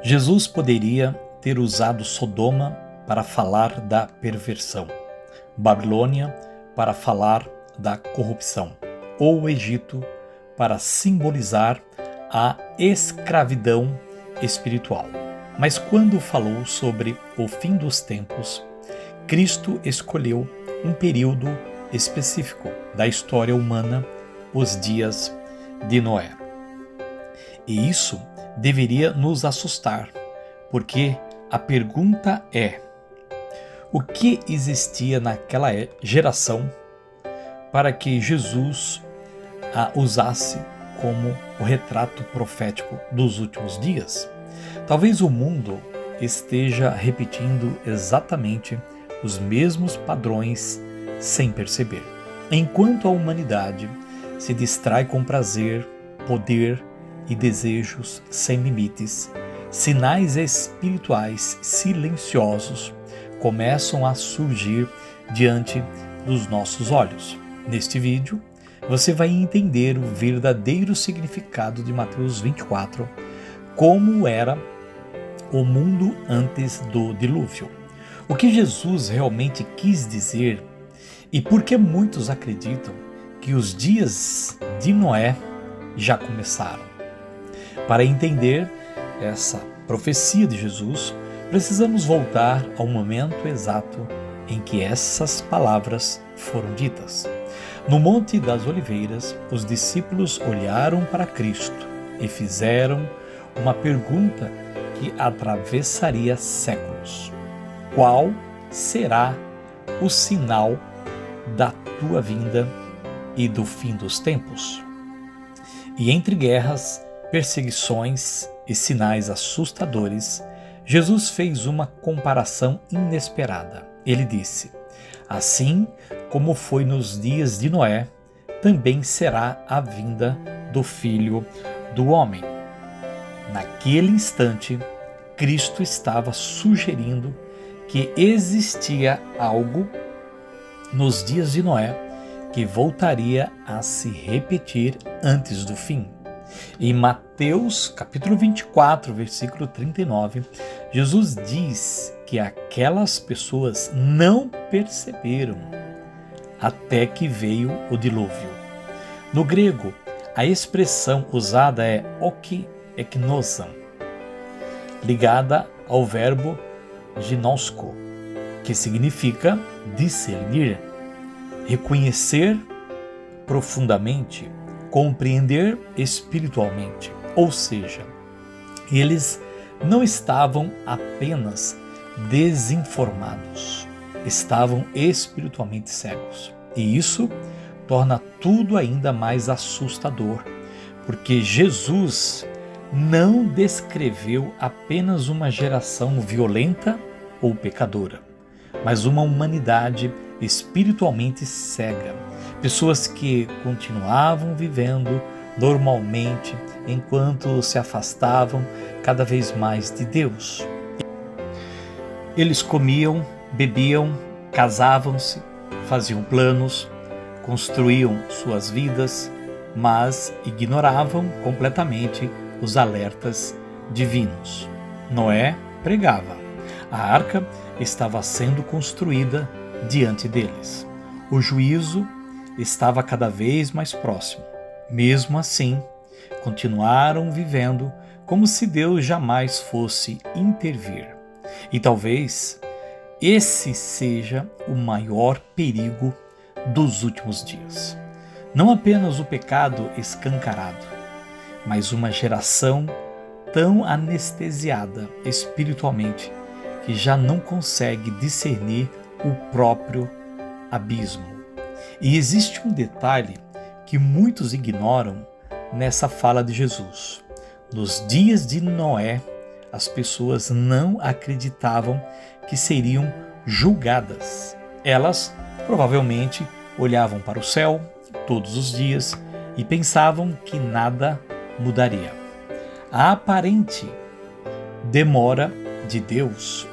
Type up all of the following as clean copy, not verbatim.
Jesus poderia ter usado Sodoma para falar da perversão, Babilônia para falar da corrupção, ou o Egito para simbolizar a escravidão espiritual. Mas quando falou sobre o fim dos tempos, Cristo escolheu um período específico da história humana, os dias de Noé. E isso deveria nos assustar, porque a pergunta é: o que existia naquela geração para que Jesus a usasse como o retrato profético dos últimos dias? Talvez o mundo esteja repetindo exatamente os mesmos padrões sem perceber. Enquanto a humanidade se distrai com prazer, poder e desejos sem limites, sinais espirituais silenciosos começam a surgir diante dos nossos olhos. Neste vídeo, você vai entender o verdadeiro significado de Mateus 24, como era o mundo antes do dilúvio, o que Jesus realmente quis dizer e por que muitos acreditam que os dias de Noé já começaram. Para entender essa profecia de Jesus, precisamos voltar ao momento exato em que essas palavras foram ditas. No Monte das Oliveiras, os discípulos olharam para Cristo e fizeram uma pergunta que atravessaria séculos: qual será o sinal da tua vinda e do fim dos tempos? E entre guerras, perseguições e sinais assustadores, Jesus fez uma comparação inesperada. Ele disse: assim como foi nos dias de Noé, também será a vinda do Filho do Homem. Naquele instante, Cristo estava sugerindo que existia algo nos dias de Noé que voltaria a se repetir antes do fim. Em Mateus capítulo 24, versículo 39, Jesus diz que aquelas pessoas não perceberam até que veio o dilúvio. No grego, a expressão usada é okeknosan, ligada ao verbo ginosko, que significa discernir, reconhecer profundamente, compreender espiritualmente. Ou seja, eles não estavam apenas desinformados, estavam espiritualmente cegos. E isso torna tudo ainda mais assustador, porque Jesus não descreveu apenas uma geração violenta ou pecadora, mas uma humanidade espiritualmente cega, pessoas que continuavam vivendo normalmente enquanto se afastavam cada vez mais de Deus. Eles comiam, bebiam, casavam-se, faziam planos, construíam suas vidas, mas ignoravam completamente os alertas divinos. Noé pregava. A arca estava sendo construída diante deles. O juízo estava cada vez mais próximo. Mesmo assim, continuaram vivendo como se Deus jamais fosse intervir. E talvez esse seja o maior perigo dos últimos dias. Não apenas o pecado escancarado, mas uma geração tão anestesiada espiritualmente que já não consegue discernir o próprio abismo. E existe um detalhe que muitos ignoram nessa fala de Jesus. Nos dias de Noé, as pessoas não acreditavam que seriam julgadas. Elas provavelmente olhavam para o céu todos os dias e pensavam que nada mudaria. A aparente demora de Deus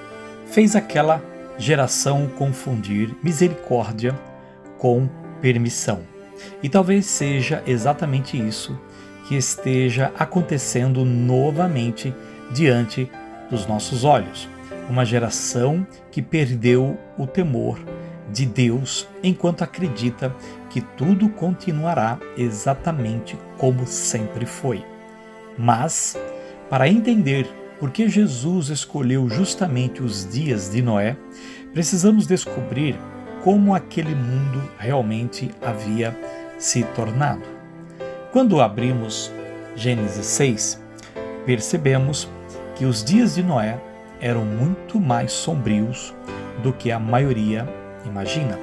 fez aquela geração confundir misericórdia com permissão. E talvez seja exatamente isso que esteja acontecendo novamente diante dos nossos olhos. Uma geração que perdeu o temor de Deus enquanto acredita que tudo continuará exatamente como sempre foi. Mas, para entender por que Jesus escolheu justamente os dias de Noé, precisamos descobrir como aquele mundo realmente havia se tornado. Quando abrimos Gênesis 6, percebemos que os dias de Noé eram muito mais sombrios do que a maioria imagina.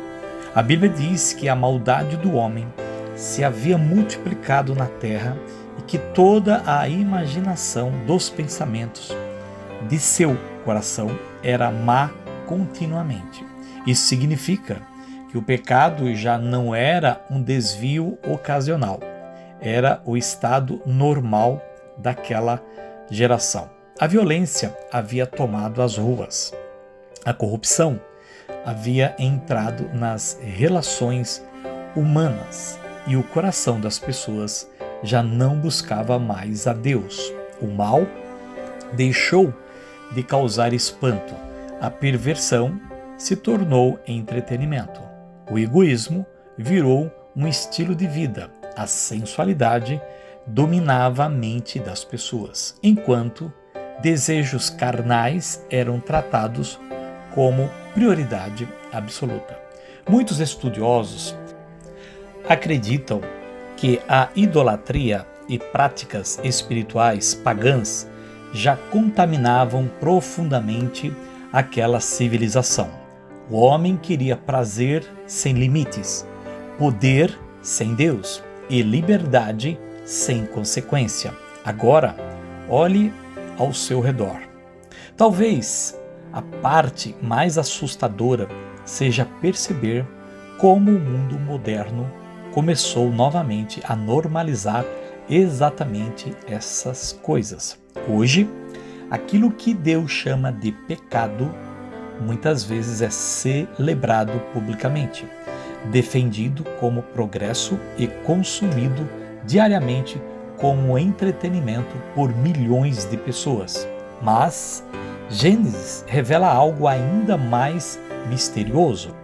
A Bíblia diz que a maldade do homem se havia multiplicado na terra e que toda a imaginação dos pensamentos de seu coração era má continuamente. Isso significa que o pecado já não era um desvio ocasional, era o estado normal daquela geração. A violência havia tomado as ruas. A corrupção havia entrado nas relações humanas e o coração das pessoas já não buscava mais a Deus. O mal deixou de causar espanto. A perversão se tornou entretenimento. O egoísmo virou um estilo de vida. A sensualidade dominava a mente das pessoas, enquanto desejos carnais eram tratados como prioridade absoluta. Muitos estudiosos acreditam que a idolatria e práticas espirituais pagãs já contaminavam profundamente aquela civilização. O homem queria prazer sem limites, poder sem Deus e liberdade sem consequência. Agora, olhe ao seu redor. Talvez a parte mais assustadora seja perceber como o mundo moderno começou novamente a normalizar exatamente essas coisas. Hoje, aquilo que Deus chama de pecado muitas vezes é celebrado publicamente, defendido como progresso e consumido diariamente como entretenimento por milhões de pessoas. Mas Gênesis revela algo ainda mais misterioso.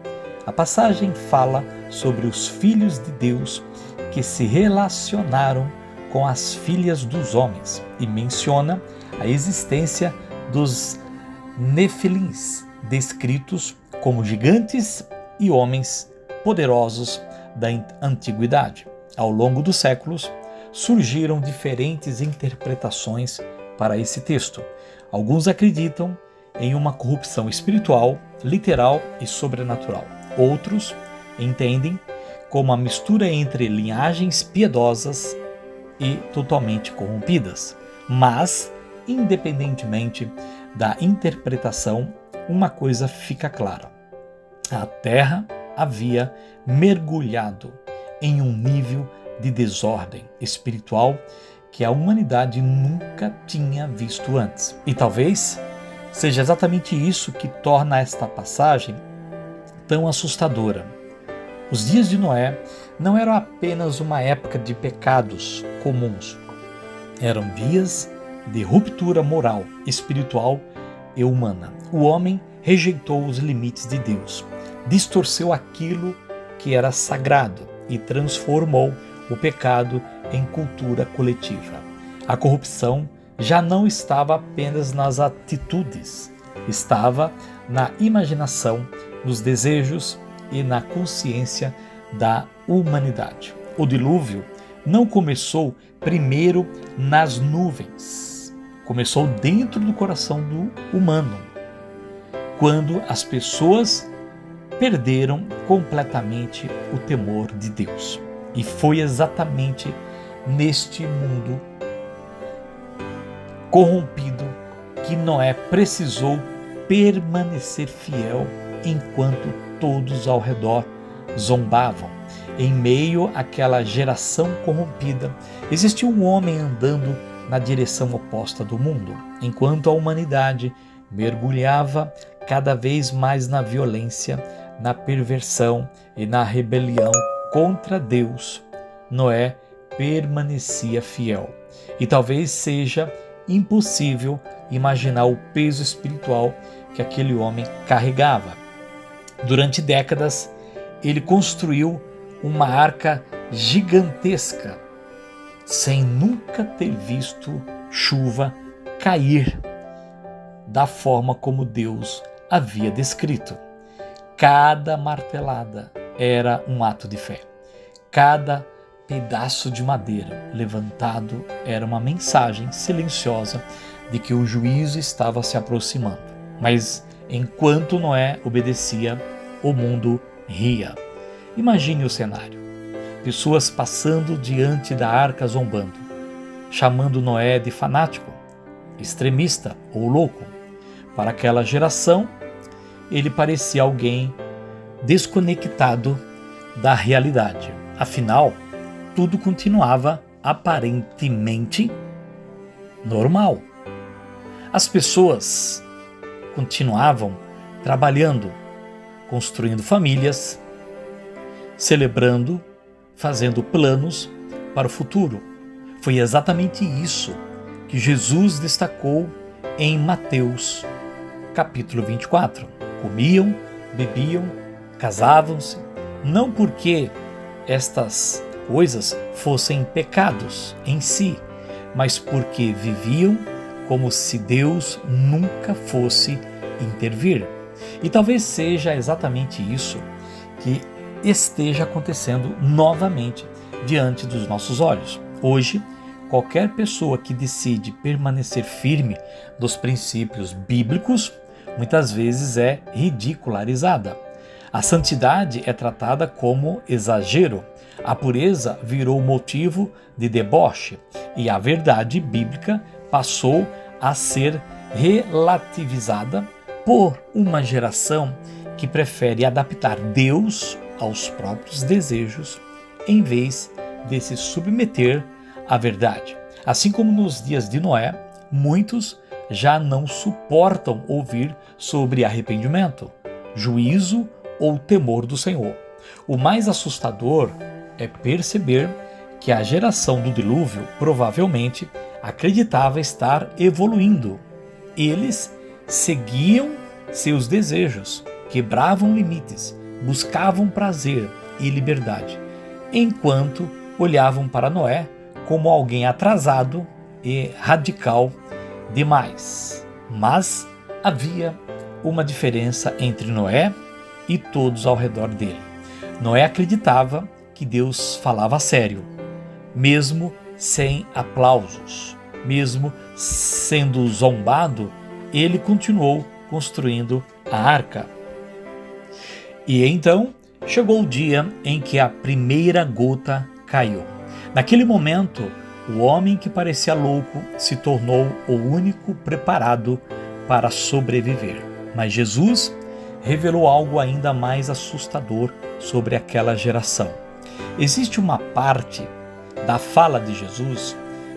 A passagem fala sobre os filhos de Deus que se relacionaram com as filhas dos homens e menciona a existência dos Nefilins, descritos como gigantes e homens poderosos da antiguidade. Ao longo dos séculos, surgiram diferentes interpretações para esse texto. Alguns acreditam em uma corrupção espiritual, literal e sobrenatural. Outros entendem como a mistura entre linhagens piedosas e totalmente corrompidas. Mas, independentemente da interpretação, uma coisa fica clara: a terra havia mergulhado em um nível de desordem espiritual que a humanidade nunca tinha visto antes. E talvez seja exatamente isso que torna esta passagem tão assustadora. Os dias de Noé não eram apenas uma época de pecados comuns. Eram dias de ruptura moral, espiritual e humana. O homem rejeitou os limites de Deus, distorceu aquilo que era sagrado e transformou o pecado em cultura coletiva. A corrupção já não estava apenas nas atitudes, estava na imaginação, nos desejos e na consciência da humanidade. O dilúvio não começou primeiro nas nuvens, começou dentro do coração do humano, quando as pessoas perderam completamente o temor de Deus. E foi exatamente neste mundo corrompido que Noé precisou permanecer fiel enquanto todos ao redor zombavam. Em meio àquela geração corrompida, existia um homem andando na direção oposta do mundo, enquanto a humanidade mergulhava cada vez mais na violência, na perversão e na rebelião contra Deus. Noé permanecia fiel. E talvez seja impossível imaginar o peso espiritual que aquele homem carregava. Durante décadas, ele construiu uma arca gigantesca, sem nunca ter visto chuva cair da forma como Deus havia descrito. Cada martelada era um ato de fé. Cada pedaço de madeira levantado era uma mensagem silenciosa de que o juízo estava se aproximando. Mas enquanto Noé obedecia, o mundo ria. Imagine o cenário. Pessoas passando diante da arca zombando, chamando Noé de fanático, extremista ou louco. Para aquela geração, ele parecia alguém desconectado da realidade. Afinal, tudo continuava aparentemente normal. As pessoas continuavam trabalhando, construindo famílias, celebrando, fazendo planos para o futuro. Foi exatamente isso que Jesus destacou em Mateus, capítulo 24. Comiam, bebiam, casavam-se, não porque estas coisas fossem pecados em si, mas porque viviam como se Deus nunca fosse intervir. E talvez seja exatamente isso que esteja acontecendo novamente diante dos nossos olhos. Hoje, qualquer pessoa que decide permanecer firme nos princípios bíblicos, muitas vezes é ridicularizada. A santidade é tratada como exagero, a pureza virou motivo de deboche e a verdade bíblica passou a ser relativizada por uma geração que prefere adaptar Deus aos próprios desejos em vez de se submeter à verdade. Assim como nos dias de Noé, muitos já não suportam ouvir sobre arrependimento, juízo ou temor do Senhor. O mais assustador é perceber que a geração do dilúvio provavelmente acreditava estar evoluindo. Eles seguiam seus desejos, quebravam limites, buscavam prazer e liberdade, enquanto olhavam para Noé como alguém atrasado e radical demais. Mas havia uma diferença entre Noé e todos ao redor dele. Noé acreditava que Deus falava a sério, mesmo sem aplausos, mesmo sendo zombado, ele continuou construindo a arca. E então chegou o dia em que a primeira gota caiu. Naquele momento, o homem que parecia louco se tornou o único preparado para sobreviver. Mas Jesus revelou algo ainda mais assustador sobre aquela geração. Existe uma parte da fala de Jesus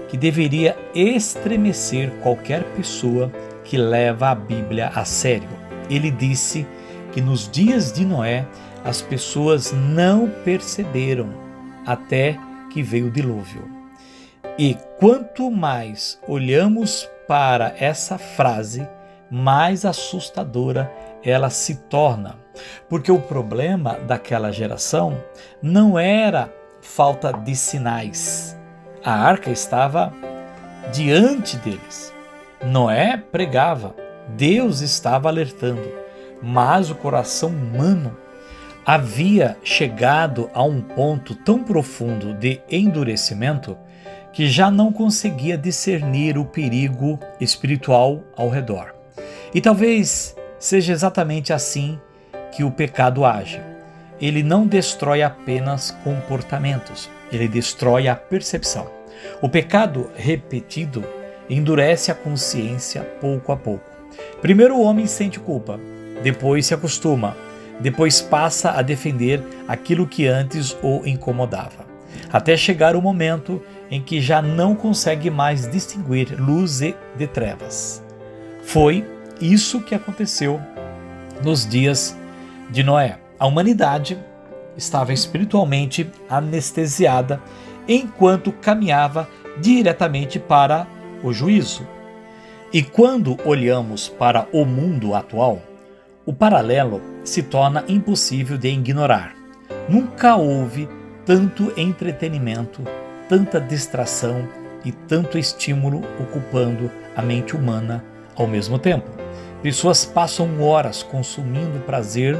que deveria estremecer qualquer pessoa que leva a Bíblia a sério. Ele disse que nos dias de Noé as pessoas não perceberam até que veio o dilúvio. E quanto mais olhamos para essa frase, mais assustadora ela se torna. Porque o problema daquela geração não era falta de sinais. A arca estava diante deles. Noé pregava, Deus estava alertando, mas o coração humano havia chegado a um ponto tão profundo de endurecimento que já não conseguia discernir o perigo espiritual ao redor. E talvez seja exatamente assim que o pecado age. Ele não destrói apenas comportamentos, ele destrói a percepção. O pecado repetido endurece a consciência pouco a pouco. Primeiro o homem sente culpa, depois se acostuma, depois passa a defender aquilo que antes o incomodava, até chegar o momento em que já não consegue mais distinguir luz de trevas. Foi isso que aconteceu nos dias de Noé. A humanidade estava espiritualmente anestesiada enquanto caminhava diretamente para o juízo. E quando olhamos para o mundo atual, o paralelo se torna impossível de ignorar. Nunca houve tanto entretenimento, tanta distração e tanto estímulo ocupando a mente humana ao mesmo tempo. Pessoas passam horas consumindo prazer,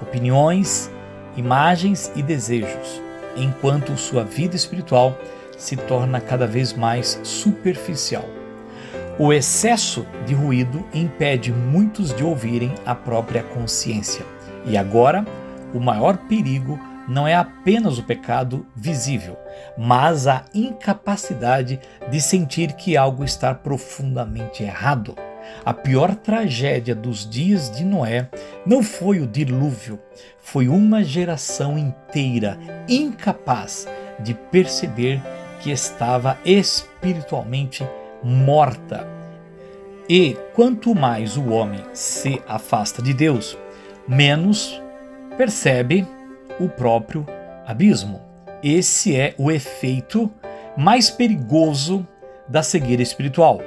opiniões, imagens e desejos, enquanto sua vida espiritual se torna cada vez mais superficial. O excesso de ruído impede muitos de ouvirem a própria consciência. E agora, o maior perigo não é apenas o pecado visível, mas a incapacidade de sentir que algo está profundamente errado. A pior tragédia dos dias de Noé não foi o dilúvio, foi uma geração inteira incapaz de perceber que estava espiritualmente morta. E quanto mais o homem se afasta de Deus, menos percebe o próprio abismo. Esse é o efeito mais perigoso da cegueira espiritual.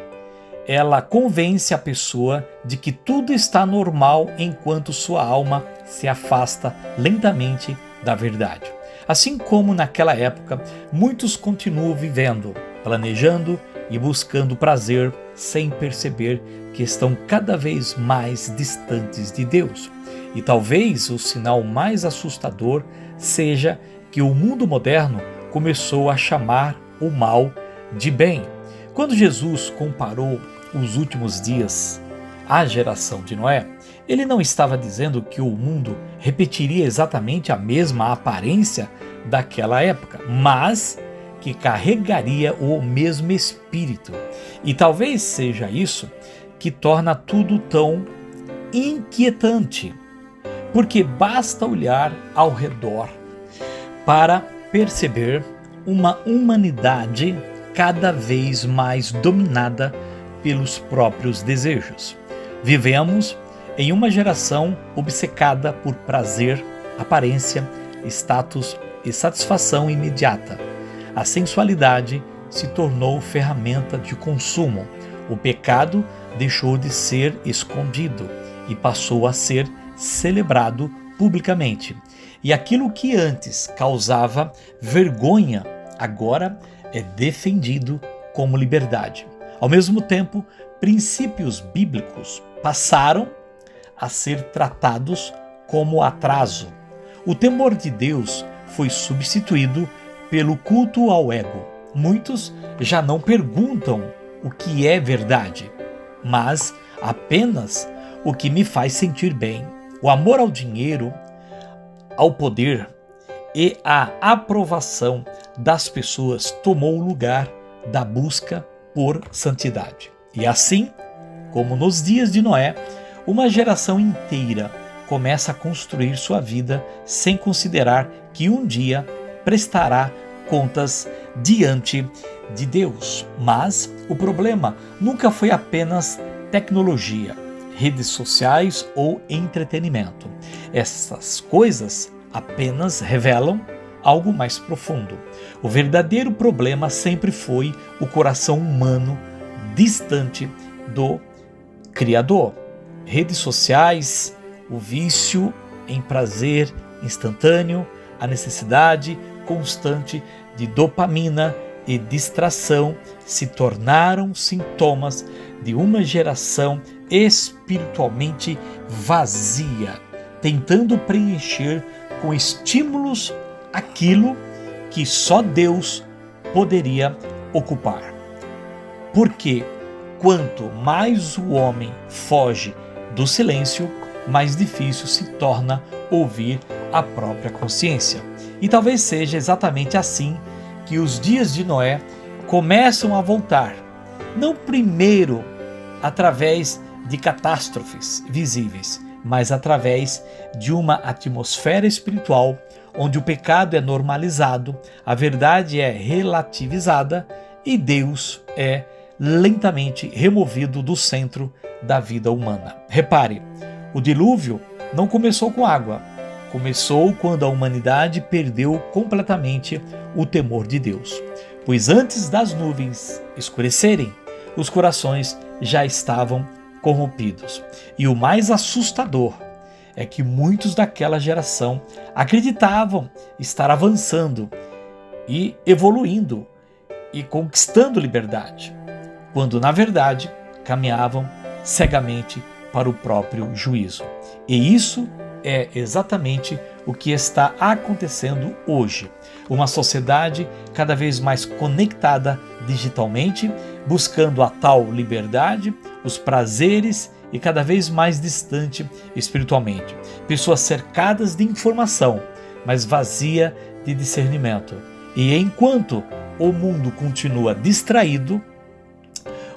Ela convence a pessoa de que tudo está normal enquanto sua alma se afasta lentamente da verdade. Assim como naquela época, muitos continuam vivendo, planejando e buscando prazer sem perceber que estão cada vez mais distantes de Deus. E talvez o sinal mais assustador seja que o mundo moderno começou a chamar o mal de bem. Quando Jesus comparou os últimos dias à geração de Noé, ele não estava dizendo que o mundo repetiria exatamente a mesma aparência daquela época, mas que carregaria o mesmo espírito. E talvez seja isso que torna tudo tão inquietante, porque basta olhar ao redor para perceber uma humanidade cada vez mais dominada pelos próprios desejos. Vivemos em uma geração obcecada por prazer, aparência, status e satisfação imediata. A sensualidade se tornou ferramenta de consumo. O pecado deixou de ser escondido e passou a ser celebrado publicamente. E aquilo que antes causava vergonha, agora é defendido como liberdade. Ao mesmo tempo, princípios bíblicos passaram a ser tratados como atraso. O temor de Deus foi substituído pelo culto ao ego. Muitos já não perguntam o que é verdade, mas apenas o que me faz sentir bem. O amor ao dinheiro, ao poder e à aprovação das pessoas tomou o lugar da busca por santidade. E assim, como nos dias de Noé, uma geração inteira começa a construir sua vida sem considerar que um dia prestará contas diante de Deus. Mas o problema nunca foi apenas tecnologia, redes sociais ou entretenimento. Essas coisas apenas revelam algo mais profundo. O verdadeiro problema sempre foi o coração humano distante do Criador. Redes sociais, o vício em prazer instantâneo, a necessidade constante de dopamina e distração se tornaram sintomas de uma geração espiritualmente vazia, tentando preencher com estímulos aquilo que só Deus poderia ocupar. Porque quanto mais o homem foge do silêncio, mais difícil se torna ouvir a própria consciência. E talvez seja exatamente assim que os dias de Noé começam a voltar, não primeiro através de catástrofes visíveis, mas através de uma atmosfera espiritual onde o pecado é normalizado, a verdade é relativizada e Deus é lentamente removido do centro da vida humana. Repare, o dilúvio não começou com água, começou quando a humanidade perdeu completamente o temor de Deus. Pois antes das nuvens escurecerem, os corações já estavam corrompidos. E o mais assustador é que muitos daquela geração acreditavam estar avançando e evoluindo e conquistando liberdade, quando na verdade caminhavam cegamente para o próprio juízo. E isso é exatamente o que está acontecendo hoje. Uma sociedade cada vez mais conectada digitalmente, buscando a tal liberdade, os prazeres e cada vez mais distante espiritualmente. Pessoas cercadas de informação, mas vazia de discernimento. E enquanto o mundo continua distraído,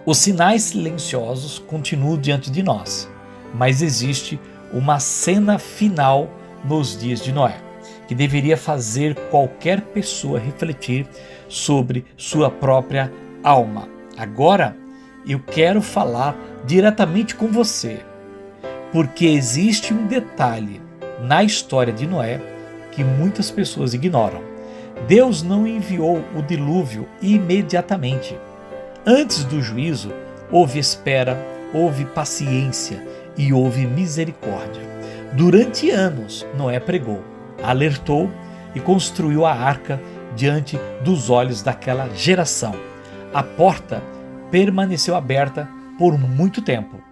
os sinais silenciosos continuam diante de nós. Mas existe uma cena final nos dias de Noé, que deveria fazer qualquer pessoa refletir sobre sua própria alma. Agora, eu quero falar diretamente com você, porque existe um detalhe na história de Noé que muitas pessoas ignoram. Deus não enviou o dilúvio imediatamente. Antes do juízo, houve espera, houve paciência e houve misericórdia. Durante anos, Noé pregou, alertou e construiu a arca diante dos olhos daquela geração. A porta permaneceu aberta por muito tempo.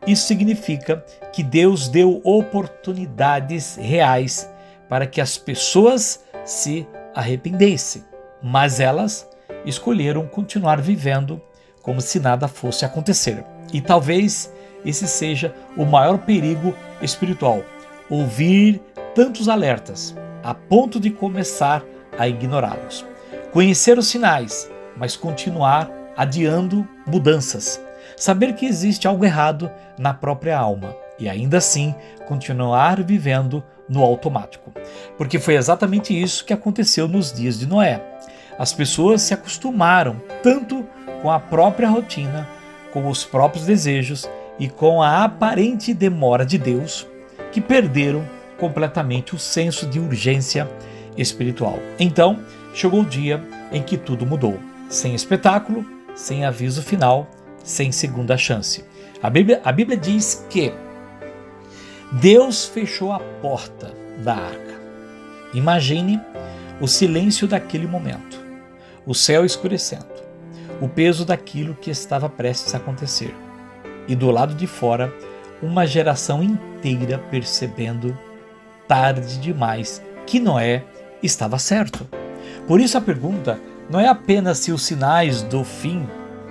Isso significa que Deus deu oportunidades reais para que as pessoas se arrependessem, mas elas escolheram continuar vivendo como se nada fosse acontecer. E talvez esse seja o maior perigo espiritual, ouvir tantos alertas a ponto de começar a ignorá-los. Conhecer os sinais, mas continuar adiando mudanças. Saber que existe algo errado na própria alma e ainda assim continuar vivendo no automático. Porque foi exatamente isso que aconteceu nos dias de Noé. As pessoas se acostumaram tanto com a própria rotina, com os próprios desejos e com a aparente demora de Deus, que perderam completamente o senso de urgência espiritual. Então, chegou o dia em que tudo mudou. Sem espetáculo, sem aviso final, sem segunda chance. A Bíblia diz que Deus fechou a porta da arca. Imagine o silêncio daquele momento, o céu escurecendo, o peso daquilo que estava prestes a acontecer. E do lado de fora, uma geração inteira percebendo, tarde demais, que Noé estava certo. Por isso a pergunta não é apenas se os sinais do fim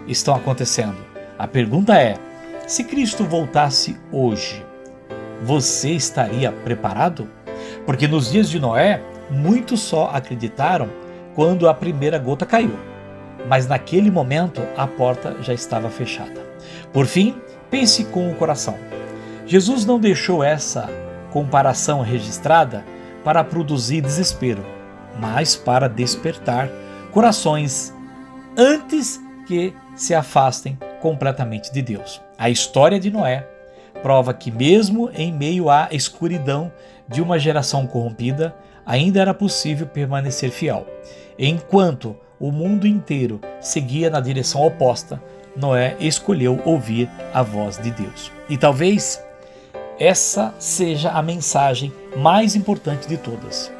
estão acontecendo. A pergunta é: se Cristo voltasse hoje, você estaria preparado? Porque nos dias de Noé, muitos só acreditaram quando a primeira gota caiu. Mas naquele momento, a porta já estava fechada. Por fim, pense com o coração. Jesus não deixou essa comparação registrada para produzir desespero, mas para despertar corações antes que se afastem completamente de Deus. A história de Noé prova que mesmo em meio à escuridão de uma geração corrompida, ainda era possível permanecer fiel. Enquanto o mundo inteiro seguia na direção oposta, Noé escolheu ouvir a voz de Deus. E talvez essa seja a mensagem mais importante de todas.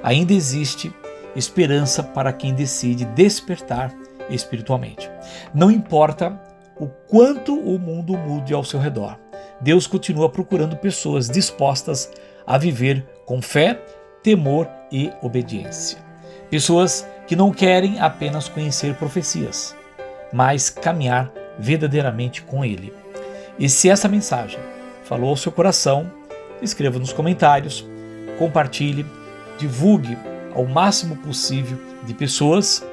Ainda existe esperança para quem decide despertar espiritualmente. Não importa o quanto o mundo mude ao seu redor, Deus continua procurando pessoas dispostas a viver com fé, temor e obediência. Pessoas que não querem apenas conhecer profecias, mas caminhar verdadeiramente com Ele. E se essa mensagem falou ao seu coração, escreva nos comentários, compartilhe, divulgue ao máximo possível de pessoas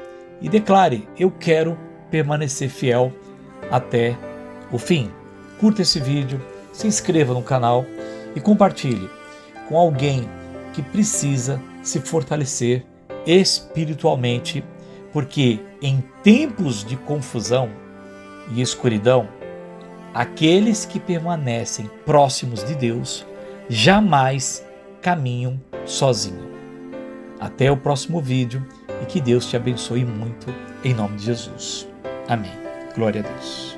e declare: eu quero permanecer fiel até o fim. Curta esse vídeo, se inscreva no canal e compartilhe com alguém que precisa se fortalecer espiritualmente, porque em tempos de confusão e escuridão, aqueles que permanecem próximos de Deus jamais caminham sozinhos. Até o próximo vídeo e que Deus te abençoe muito, em nome de Jesus. Amém. Glória a Deus.